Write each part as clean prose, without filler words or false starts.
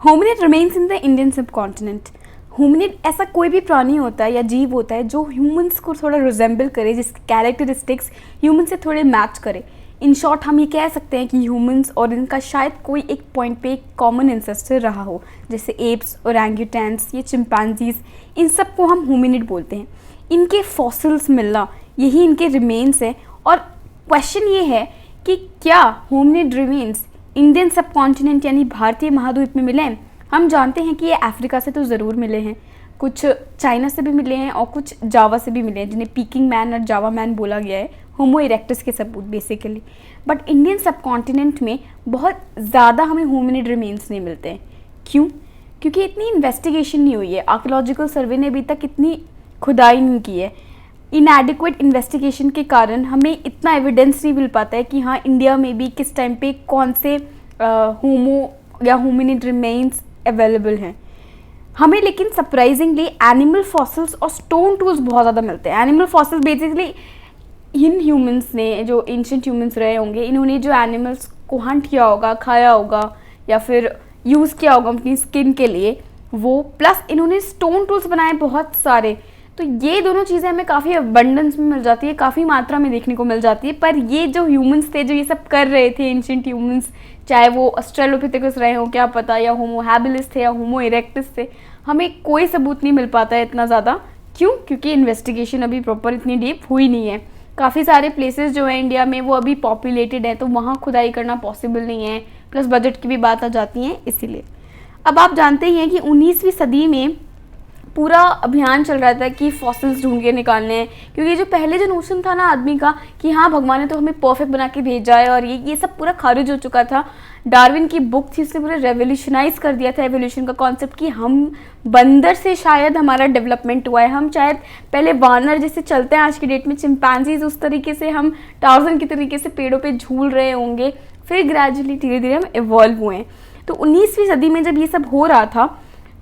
Hominid remains in the Indian subcontinent. Hominid ऐसा कोई भी प्राणी होता है या जीव होता है जो ह्यूमंस को थोड़ा रिजेंबल करे, जिसके कैरेक्टरिस्टिक्स ह्यूमन से थोड़े मैच करे। इन शॉर्ट हम ये कह सकते हैं कि ह्यूमंस और इनका शायद कोई एक पॉइंट पे एक कॉमन एंसेस्टर रहा हो, जैसे एप्स, ओरंगुटैन्स, ये चिंपैंजीज, इन सब को हम होमिनिड बोलते हैं। इनके फॉसिल्स मिलना यही इनके रिमेन्स है। और क्वेश्चन ये है कि क्या होमिनिड रिमेन्स इंडियन सबकॉन्टिनेंट यानी भारतीय महाद्वीप में मिले हैं? हम जानते हैं कि ये अफ्रीका से तो ज़रूर मिले हैं, कुछ चाइना से भी मिले हैं और कुछ जावा से भी मिले हैं, जिन्हें पीकिंग मैन और जावा मैन बोला गया है, होमो इरेक्टस के सबूत बेसिकली। बट इंडियन सबकॉन्टिनेंट में बहुत ज़्यादा हमें होमिनिड रिमेन्स नहीं मिलते हैं। क्यों? क्योंकि इतनी इन्वेस्टिगेशन नहीं हुई है, आर्कियोलॉजिकल सर्वे ने अभी तक इतनी खुदाई नहीं की है। इनएडिक्वेट इन्वेस्टिगेशन के कारण हमें इतना एविडेंस नहीं मिल पाता है कि हाँ इंडिया में भी किस टाइम पे कौन से होमो या होमिनिड रिमेन्स अवेलेबल हैं हमें। लेकिन सरप्राइजिंगली एनिमल फॉसिल्स और स्टोन टूल्स बहुत ज़्यादा मिलते हैं। Animal fossils basically in humans ने, जो एंशिएंट ह्यूमंस रहे होंगे, इन्होंने जो एनिमल्स को हंट किया होगा, खाया होगा या फिर यूज़ किया होगा अपनी स्किन के लिए, वो प्लस इन्होंने स्टोन टूल्स बनाए बहुत सारे। तो ये दोनों चीज़ें हमें काफ़ी अबंडेंस में मिल जाती है, काफ़ी मात्रा में देखने को मिल जाती है। पर ये जो ह्यूमंस थे जो ये सब कर रहे थे, एंशिएंट ह्यूमंस, चाहे वो ऑस्ट्रेलोपिथेकस रहे हो क्या पता, या होमो हैबिलिस थे या होमो इरेक्टस थे, हमें कोई सबूत नहीं मिल पाता है इतना ज़्यादा। क्यों? क्योंकि इन्वेस्टिगेशन अभी प्रॉपर इतनी डीप हुई नहीं है। काफ़ी सारे प्लेसेस जो है इंडिया में वो अभी पॉपुलेटेड है, तो वहाँ खुदाई करना पॉसिबल नहीं है, प्लस बजट की भी बात आ जाती है इसीलिए। अब आप जानते ही हैं कि 19वीं सदी में पूरा अभियान चल रहा था कि फॉसिल्स ढूंढ के निकालने हैं, क्योंकि जो पहले जो नोशन था ना आदमी का कि हाँ भगवान ने तो हमें परफेक्ट बना के भेजा है और ये सब पूरा खारिज हो चुका था। डार्विन की बुक थी, उसने पूरा रेवोल्यूशनाइज कर दिया था एवोल्यूशन का कॉन्सेप्ट कि हम बंदर से शायद हमारा डेवलपमेंट हुआ है, हम शायद पहले वानर जैसे चलते हैं आज की डेट में, चिंपैंजीज उस तरीके से, हम टार्ज़न की तरीके से पेड़ों पे झूल रहे होंगे, फिर ग्रेजुअली धीरे धीरे हम इवॉल्व हुए हैं। तो 19वीं सदी में जब ये सब हो रहा था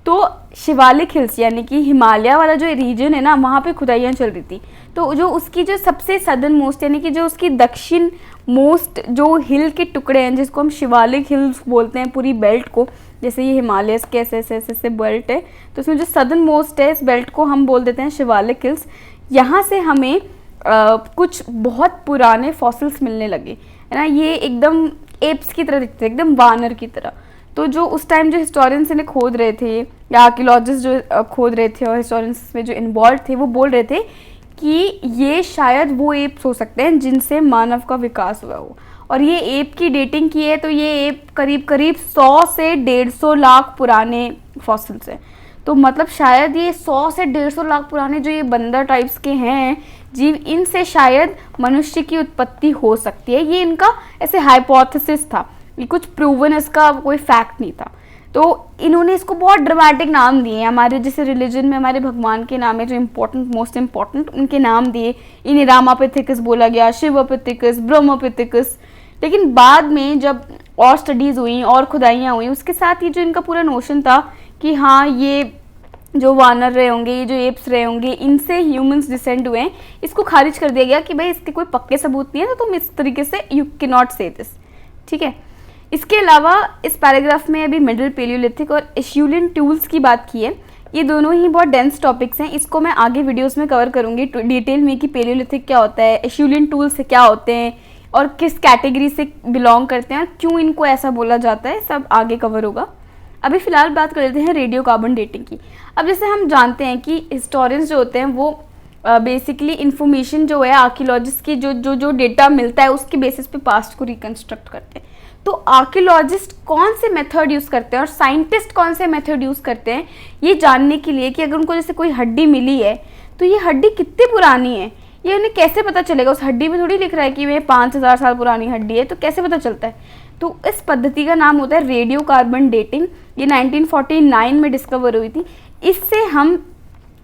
तो शिवालिक हिल्स यानी कि हिमालय वाला जो रीजन है ना, वहाँ पे खुदाइयाँ चल रही थी। तो जो उसकी जो सबसे सदर्न मोस्ट यानी कि जो उसकी दक्षिण मोस्ट जो हिल के टुकड़े हैं, जिसको हम शिवालिक हिल्स बोलते हैं पूरी बेल्ट को, जैसे ये हिमालय के ऐसे बेल्ट है, तो उसमें जो सदर्न मोस्ट है इस बेल्ट को हम बोल देते हैं शिवालिक हिल्स। यहाँ से हमें कुछ बहुत पुराने फॉसिल्स मिलने लगे, है ना। ये एकदम एप्स की तरह दिखते हैं, एकदम वानर की तरह। तो जो उस टाइम जो हिस्टोरियंस इन्हें खोद रहे थे या आर्कियोलॉजिस्ट जो खोद रहे थे और हिस्टोरियंस में जो इन्वॉल्व थे, वो बोल रहे थे कि ये शायद वो एप्स हो सकते हैं जिनसे मानव का विकास हुआ हो। और ये एप की डेटिंग की है तो ये एप करीब करीब 100 से 150 लाख पुराने फॉसिल्स हैं। तो मतलब शायद ये 100 से 150 लाख पुराने जो ये बंदर टाइप्स के हैं जीव, इनसे शायद मनुष्य की उत्पत्ति हो सकती है। ये इनका ऐसे हाइपोथेसिस था, ये कुछ प्रूवन इसका कोई फैक्ट नहीं था। तो इन्होंने इसको बहुत ड्रामेटिक नाम दिए, हमारे जैसे रिलीजन में हमारे भगवान के नाम है जो इम्पोर्टेंट, मोस्ट इम्पोर्टेंट, उनके नाम दिए। इन्हें रामापिथिकस बोला गया, शिवापिथिकस, ब्रह्मपिथिकस। लेकिन बाद में जब और स्टडीज़ हुई और खुदाइयाँ हुई, उसके साथ ये जो इनका पूरा नोशन था कि हाँ ये जो वानर रहे होंगे, ये जो एप्स रहे होंगे, इनसे ह्यूमंस डिसेंड हुए हैं, इसको खारिज कर दिया गया कि भाई इसके कोई पक्के सबूत नहीं है, तो तुम इस तरीके से यू कैन नॉट से दिस, ठीक है। इसके अलावा इस पैराग्राफ में अभी मिडिल पेलियोलिथिक और एशुलियन टूल्स की बात की है। ये दोनों ही बहुत डेंस टॉपिक्स हैं, इसको मैं आगे वीडियोस में कवर करूँगी डिटेल में कि पेलियोलिथिक क्या होता है, एशुलियन टूल्स क्या होते हैं और किस कैटेगरी से बिलोंग करते हैं और क्यों इनको ऐसा बोला जाता है, सब आगे कवर होगा। अभी फ़िलहाल बात कर लेते हैं रेडियो कार्बन डेटिंग की। अब जैसे हम जानते हैं कि हिस्टोरियंस जो होते हैं वो बेसिकली इन्फॉर्मेशन जो है आर्कियोलॉजिस्ट की जो डेटा मिलता है उसके बेसिस पे पास्ट को रिकन्स्ट्रक्ट करते हैं। तो आर्कियोलॉजिस्ट कौन से मेथड यूज़ करते हैं और साइंटिस्ट कौन से मेथड यूज़ करते हैं ये जानने के लिए कि अगर उनको जैसे कोई हड्डी मिली है तो ये हड्डी कितनी पुरानी है, ये उन्हें कैसे पता चलेगा। उस हड्डी में थोड़ी लिख रहा है कि वह 5000 साल पुरानी हड्डी है, तो कैसे पता चलता है। तो इस पद्धति का नाम होता है रेडियो कार्बन डेटिंग। ये 1949 में डिस्कवर हुई थी। इससे हम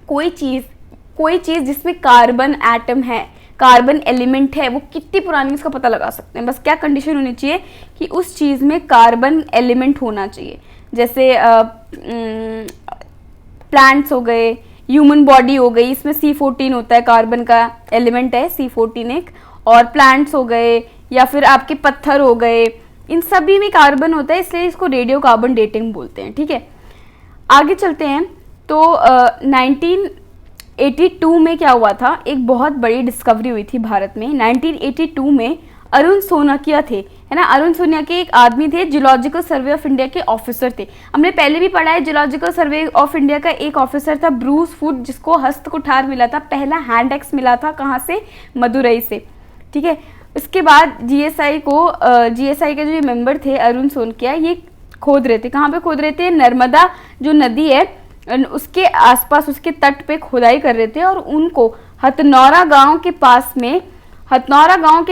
कोई चीज़ जिसमें कार्बन एटम है, कार्बन एलिमेंट है, वो कितनी पुरानी इसका पता लगा सकते हैं। बस क्या कंडीशन होनी चाहिए कि उस चीज़ में कार्बन एलिमेंट होना चाहिए। जैसे प्लांट्स हो गए, ह्यूमन बॉडी हो गई, इसमें C14 होता है, कार्बन का एलिमेंट है C14 एक, और प्लांट्स हो गए या फिर आपके पत्थर हो गए, इन सभी में कार्बन होता है, इसलिए इसको रेडियो कार्बन डेटिंग बोलते हैं। ठीक है, आगे चलते हैं। तो 1982 में क्या हुआ था, एक बहुत बड़ी डिस्कवरी हुई थी भारत में। 1982 में अरुण सोनाकिया थे, है ना, अरुण सोनाकिया एक आदमी थे, जियोलॉजिकल सर्वे ऑफ इंडिया के ऑफिसर थे। हमने पहले भी पढ़ा है, जियोलॉजिकल सर्वे ऑफ इंडिया का एक ऑफिसर था ब्रूस फूड, जिसको हस्तकुठार मिला था, पहला हैंड एक्स मिला था, कहाँ से, मदुरई से। ठीक है, उसके बाद जीएसआई के जो मेंबर थे अरुण सोनकिया, ये खोद रहे थे, कहाँ पे खोद रहे थे, नर्मदा जो नदी है उसके आसपास, उसके तट पे खुदाई कर रहे थे। और उनको हथनौरा गांव के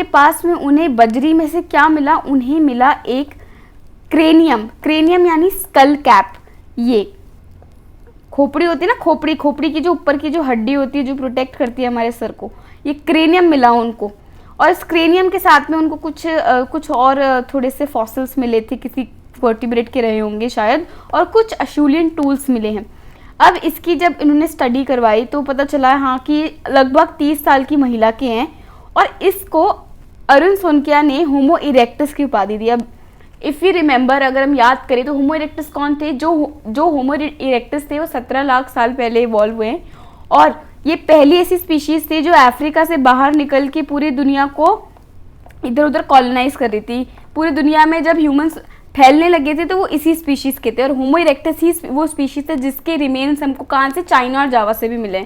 पास में उन्हें बजरी में से क्या मिला, उन्हें मिला एक क्रेनियम यानी स्कल कैप। ये खोपड़ी होती है ना, खोपड़ी की जो ऊपर की जो हड्डी होती है जो प्रोटेक्ट करती है हमारे सर को, ये क्रेनियम मिला उनको। और इस क्रेनियम के साथ में उनको कुछ और थोड़े से फॉसिल्स मिले थे, किसी वर्टिब्रेट के रहे होंगे शायद, और कुछ अशूलियन टूल्स मिले हैं। अब इसकी जब इन्होंने स्टडी करवाई तो पता चला हाँ कि लगभग 30 साल की महिला के हैं, और इसको अरुण सोनकिया ने होमो इरेक्टस की उपाधि दी। अब इफ़ यू रिमेंबर, अगर हम याद करें तो होमो इरेक्टस कौन थे, जो होमो इरेक्टस थे वो 17 लाख साल पहले इवॉल्व हुए हैं, और ये पहली ऐसी स्पीशीज थी जो अफ्रीका से बाहर निकल के पूरी दुनिया को इधर उधर कॉलोनाइज कर रही थी। पूरी दुनिया में जब ह्यूमंस फैलने लगे थे तो वो इसी स्पीशीज के थे, और होमो इरेक्टस ही वो स्पीशीज थे जिसके रिमेन्स हमको कहाँ से, चाइना और जावा से भी मिले।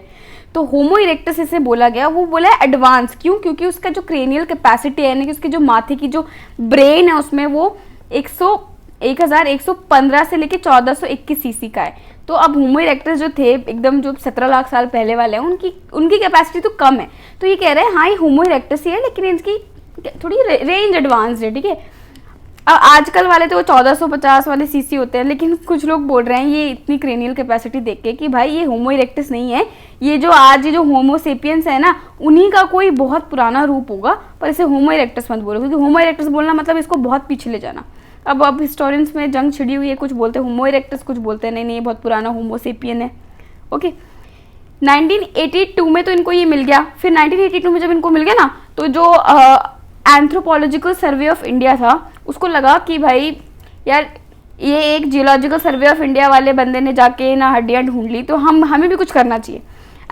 तो होमो इरेक्टस इसे बोला गया, वो बोला एडवांस क्यों, क्योंकि उसका जो क्रेनियल कैपेसिटी है, यानी कि उसके जो माथे की जो ब्रेन है उसमें वो 1115 से लेके 1421 सीसी का है। तो अब होमो इरेक्टस जो थे एकदम जो 17 लाख साल पहले वाले हैं, उनकी कैपेसिटी तो कम है। तो ये कह रहे हैं हाँ ये होमो इरेक्टस ही है, लेकिन इसकी थोड़ी रेंज एडवांस है। ठीक है, अब आजकल वाले तो 1450 वाले सीसी होते हैं, लेकिन कुछ लोग बोल रहे हैं ये इतनी क्रेनियल कैपेसिटी देख के कि भाई ये होमो इरेक्टस नहीं है, ये जो आज जो होमो सेपियंस है ना, उन्हीं का कोई बहुत पुराना रूप होगा, पर इसे होमो इरेक्टस मत बोलो, क्योंकि होमो इरेक्टस बोलना मतलब इसको बहुत पीछे ले जाना। अब हिस्टोरियंस में जंग छिड़ी हुई है, कुछ बोलते हैं होमो इरेक्टस, कुछ बोलते हैं नहीं ये बहुत पुराना होमो सेपियन है। ओके, 1982 में तो इनको ये मिल गया। फिर 1982 में जब इनको मिल गया ना, तो जो एंथ्रोपोलॉजिकल सर्वे ऑफ इंडिया था उसको लगा कि भाई यार ये एक जियोलॉजिकल सर्वे ऑफ इंडिया वाले बंदे ने जाके ना हड्डियाँ ढूंढ ली, तो हमें भी कुछ करना चाहिए।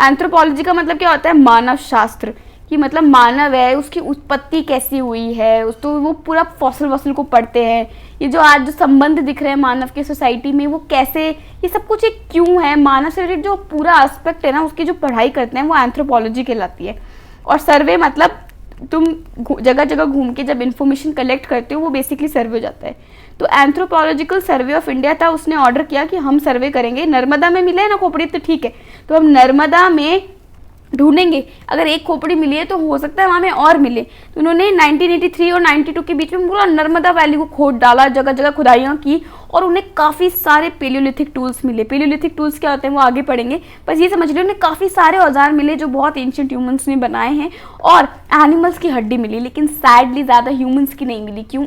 एंथ्रोपोलॉजी का मतलब क्या होता है, मानव शास्त्र, कि मतलब मानव है उसकी उत्पत्ति कैसी हुई है, उस तो वो पूरा फॉसिल को पढ़ते हैं। ये जो आज जो संबंध दिख रहे हैं मानव के सोसाइटी में, वो कैसे, ये सब कुछ एक क्यों है, मानव से रिलेटेड जो पूरा एस्पेक्ट है ना, उसकी जो पढ़ाई करते हैं वो एंथ्रोपोलॉजी कहलाती है। और सर्वे मतलब तुम जगह जगह घूम के जब इन्फॉर्मेशन कलेक्ट करते हो वो बेसिकली सर्वे हो जाता है। तो एंथ्रोपोलॉजिकल सर्वे ऑफ इंडिया था, उसने ऑर्डर किया कि हम सर्वे करेंगे। नर्मदा में मिले ना खोपड़ी तो ठीक है, तो हम नर्मदा में ढूंढेंगे, अगर एक खोपड़ी मिली है तो हो सकता है वहाँ में और मिले। तो उन्होंने 1983 और 92 के बीच में पूरा नर्मदा वैली को खोद डाला, जगह जगह खुदाइयाँ की, और उन्हें काफ़ी सारे पेलियोलिथिक टूल्स मिले। पेलियोलिथिक टूल्स क्या होते हैं वो आगे पढ़ेंगे, बस ये समझ लिया उन्हें काफ़ी सारे औजार मिले जो बहुत एंशिएंट ह्यूमंस ने बनाए हैं, और एनिमल्स की हड्डी मिली, लेकिन सैडली ज़्यादा ह्यूमंस की नहीं मिली। क्यों,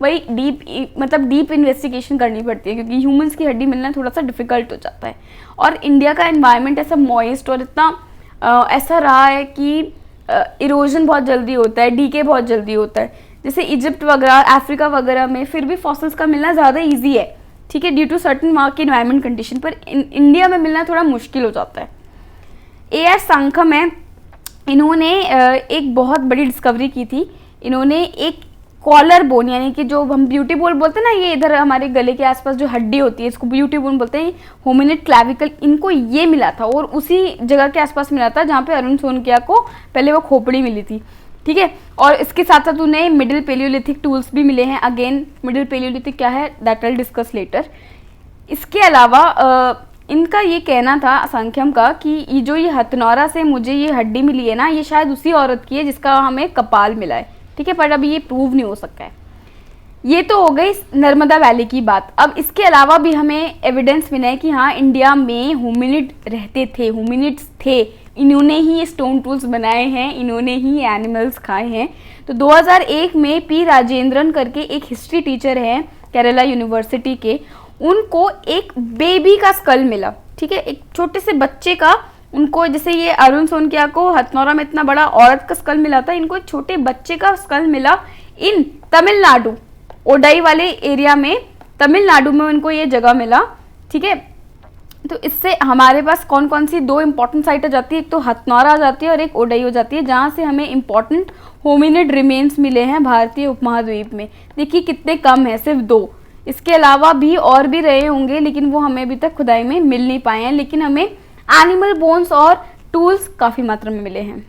वही डीप इन्वेस्टिगेशन करनी पड़ती है, क्योंकि ह्यूमंस की हड्डी मिलना थोड़ा सा डिफिकल्ट हो जाता है। और इंडिया का एनवायरनमेंट ऐसा मॉइस्ट और इतना ऐसा रहा है कि इरोजन बहुत जल्दी होता है, डीके बहुत जल्दी होता है। जैसे इजिप्ट वगैरह, अफ्रीका वगैरह में फिर भी फॉसिल्स का मिलना ज़्यादा इजी है, ठीक है, ड्यू टू सर्टन वहाँ की एनवायरनमेंट कंडीशन, पर इंडिया में मिलना थोड़ा मुश्किल हो जाता है। AR सांखम है, इन्होंने एक बहुत बड़ी डिस्कवरी की थी। इन्होंने एक कॉलर बोन, यानी कि जो हम ब्यूटी बोन बोलते हैं ना, ये इधर हमारे गले के आसपास जो हड्डी होती है इसको ब्यूटी बोन बोलते हैं, होमिनिड क्लैविकल, इनको ये मिला था, और उसी जगह के आसपास मिला था जहाँ पे अरुण सोनकिया को पहले वो खोपड़ी मिली थी। ठीक है, और इसके साथ साथ उन्हें मिडिल पेलियोलिथिक टूल्स भी मिले हैं। अगेन मिडिल पेलियोलिथिक क्या है, दैट विल डिस्कस लेटर। इसके अलावा इनका ये कहना था सांख्यम का कि ये हथनौरा से मुझे ये हड्डी मिली है ना, ये शायद उसी औरत की है जिसका हमें कपाल मिला है। ठीक है, पर अभी ये प्रूव नहीं हो सकता है। ये तो हो गई नर्मदा वैली की बात। अब इसके अलावा भी हमें एविडेंस मिला है कि हाँ इंडिया में होमिनिड रहते थे, होमिनिड्स थे, इन्होंने ही ये स्टोन टूल्स बनाए हैं, इन्होंने ही एनिमल्स खाए हैं। तो 2001 में P राजेंद्रन करके एक हिस्ट्री टीचर हैं केरला यूनिवर्सिटी के, उनको एक बेबी का स्कल मिला। ठीक है, एक छोटे से बच्चे का, उनको जैसे ये अरुण सोनकिया को हथनौरा में इतना बड़ा औरत का स्कल मिला था, इनको एक छोटे बच्चे का स्कल मिला इन तमिलनाडु। ओडाई वाले एरिया में तमिलनाडु में उनको ये जगह मिला, ठीक है। तो इससे हमारे पास कौन कौन सी 2 इंपॉर्टेंट साइट आ जाती है, एक तो हथनौरा आ जाती है और एक ओडाई हो जाती है, जहाँ से हमें इंपॉर्टेंट होमिनिड रिमेन्स मिले हैं भारतीय उपमहाद्वीप में। देखिए कितने कम है, सिर्फ 2। इसके अलावा भी और भी रहे होंगे, लेकिन वो हमें अभी तक खुदाई में मिल नहीं पाए हैं, लेकिन हमें एनिमल बोन्स और टूल्स काफ़ी मात्रा में मिले हैं।